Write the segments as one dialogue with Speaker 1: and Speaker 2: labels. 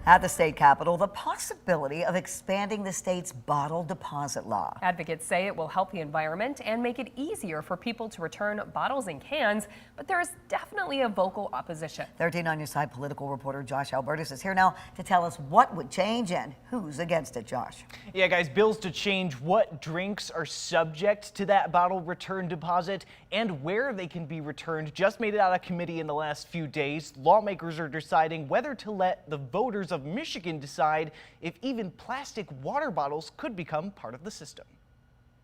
Speaker 1: At the state capitol, the possibility of expanding the state's bottle deposit law.
Speaker 2: Advocates say it will help the environment and make it easier for people to return bottles and cans, but there is definitely a vocal opposition. 13 on your side political reporter Josh Albertus is here now to tell us what would change and who's against it. Josh.
Speaker 3: Yeah, guys, bills to change what drinks are subject to that bottle return deposit and where they can be returned just made it out of committee in the last few days. Lawmakers are deciding whether to let the voters of Michigan decide if even plastic water bottles could become part of the system.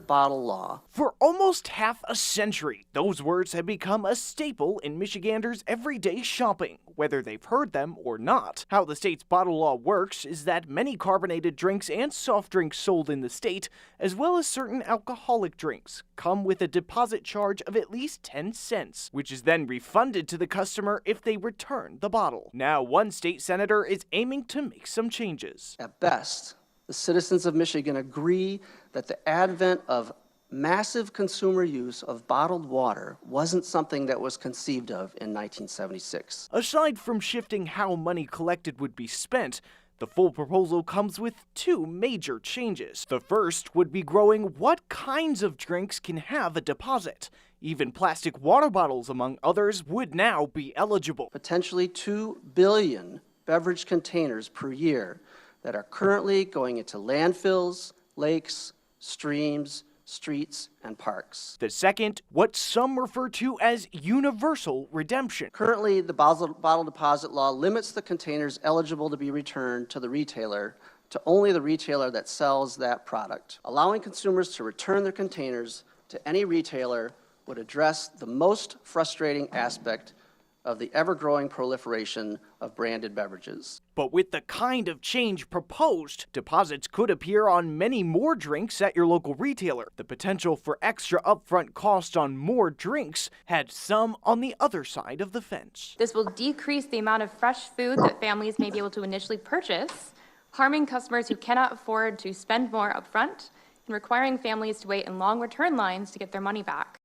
Speaker 4: Bottle law.
Speaker 3: For almost half a century, those words have become a staple in Michiganders' everyday shopping, whether they've heard them or not. How the state's bottle law works is that many carbonated drinks and soft drinks sold in the state, as well as certain alcoholic drinks, come with a deposit charge of at least 10 cents, which is then refunded to the customer if they return the bottle. Now, one state senator is aiming to make some changes.
Speaker 4: At best, the citizens of Michigan agree that the advent of massive consumer use of bottled water wasn't something that was conceived of in 1976.
Speaker 3: Aside from shifting how money collected would be spent, the full proposal comes with two major changes. The first would be growing what kinds of drinks can have a deposit. Even plastic water bottles, among others, would now be eligible.
Speaker 4: Potentially 2 billion beverage containers per year that are currently going into landfills, lakes, streams, streets, and parks.
Speaker 3: The second, what some refer to as universal redemption.
Speaker 4: Currently, the bottle deposit law limits the containers eligible to be returned to the retailer to only the retailer that sells that product. Allowing consumers to return their containers to any retailer would address the most frustrating aspect of the ever-growing proliferation of branded beverages.
Speaker 3: But with the kind of change proposed, deposits could appear on many more drinks at your local retailer. The potential for extra upfront cost on more drinks had some on the other side of the fence.
Speaker 5: This will decrease the amount of fresh food that families may be able to initially purchase, harming customers who cannot afford to spend more upfront and requiring families to wait in long return lines to get their money back.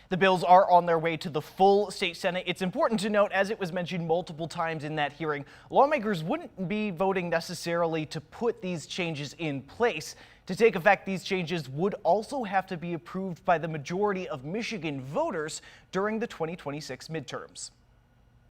Speaker 3: The bills are on their way to the full state Senate. It's important to note, as it was mentioned multiple times in that hearing, lawmakers wouldn't be voting necessarily to put these changes in place. To take effect, these changes would also have to be approved by the majority of Michigan voters during the 2026 midterms.